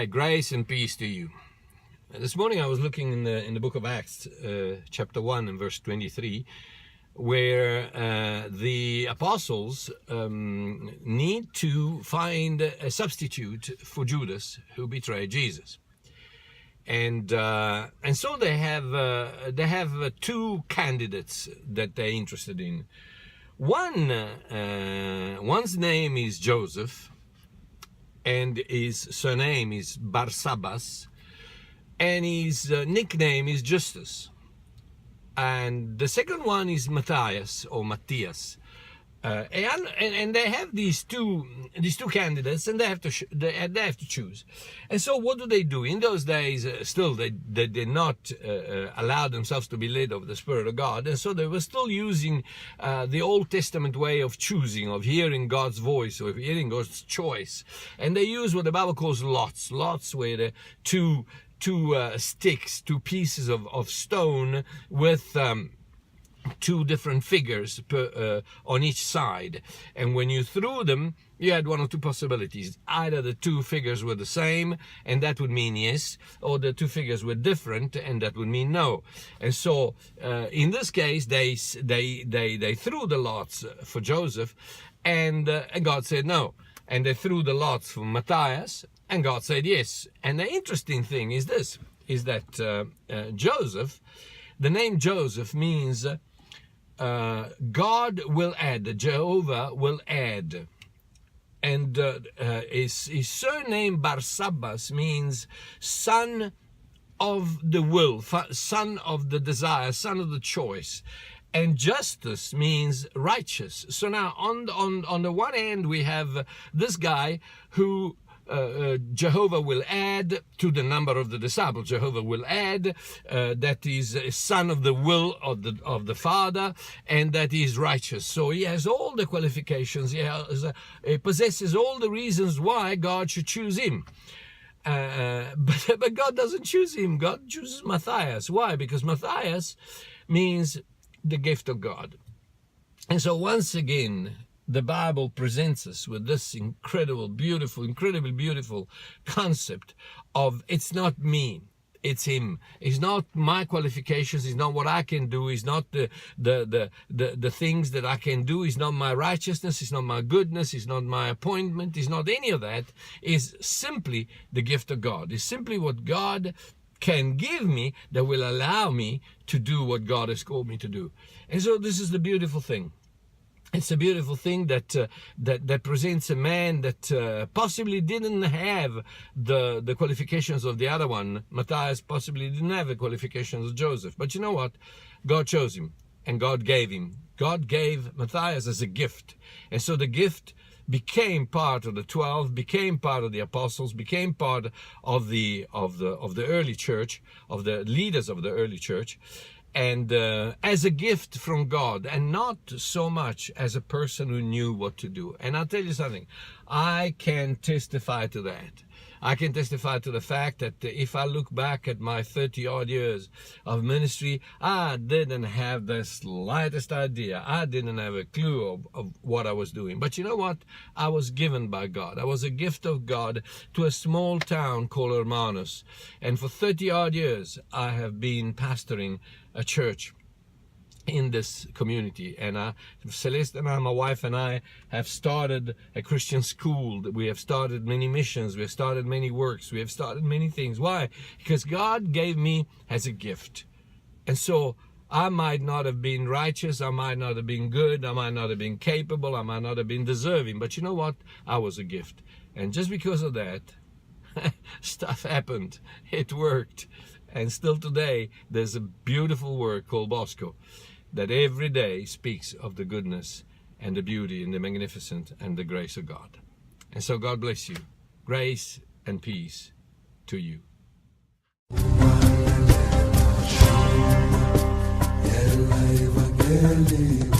Hi, grace and peace to you. This morning I was looking in the book of Acts, chapter 1 and verse 23, where the apostles need to find a substitute for Judas, who betrayed Jesus. And so they have two candidates that they're interested in. One's name is Joseph, and his surname is Barsabbas, and his nickname is Justus. And the second one is Matthias, or Matthias. And they have these two candidates, and they have to choose. And so what do? In those days, still they did not allow themselves to be led of the Spirit of God, and so they were still using the Old Testament way of choosing, of hearing God's voice, or hearing God's choice. And they use what the Bible calls lots. Lots were the two sticks, two pieces of stone with two different figures on each side, and when you threw them, you had one or two possibilities. Either the two figures were the same, and that would mean yes, or the two figures were different, and that would mean no. And so in this case, they threw the lots for Joseph, and God said no. And they threw the lots for Matthias, and God said yes. And the interesting thing is this, is that Joseph, the name Joseph means God will add, Jehovah will add. And his surname Barsabbas means son of the will, son of the desire, son of the choice. And Justus means righteous. So now on the one hand we have this guy who Jehovah will add to the number of the disciples. Jehovah will add that is a son of the will of the Father, and that is righteous. So he has all the qualifications. He possesses all the reasons why God should choose him. But God doesn't choose him. God chooses Matthias. Why? Because Matthias means the gift of God. And so once again, the Bible presents us with this incredibly beautiful concept of it's not me, it's him. It's not my qualifications, it's not what I can do, it's not the things that I can do, it's not my righteousness, it's not my goodness, it's not my appointment, it's not any of that. It's simply the gift of God. It's simply what God can give me that will allow me to do what God has called me to do. And so this is the beautiful thing. It's a beautiful thing that presents a man that possibly didn't have the qualifications of the other one. Matthias possibly didn't have the qualifications of Joseph. But you know what? God chose him, and God gave him. God gave Matthias as a gift. And so the gift became part of the 12, became part of the apostles, became part of the early church, of the leaders of the early church. And as a gift from God, and not so much as a person who knew what to do. And I'll tell you something, I can testify to that. I can testify to the fact that if I look back at my 30-odd years of ministry, I didn't have the slightest idea. I didn't have a clue of what I was doing. But you know what? I was given by God. I was a gift of God to a small town called Hermanus. And for 30-odd years, I have been pastoring a church in this community, and Celeste and I, my wife and I, have started a Christian school. We have started many missions, we have started many works, we have started many things. Why? Because God gave me as a gift. And so I might not have been righteous, I might not have been good, I might not have been capable, I might not have been deserving, but you know what? I was a gift. And just because of that, stuff happened. It worked. And still today, there's a beautiful work called Bosco that every day speaks of the goodness and the beauty and the magnificent and the grace of God. And so God bless you. Grace and peace to you. Yella evangeli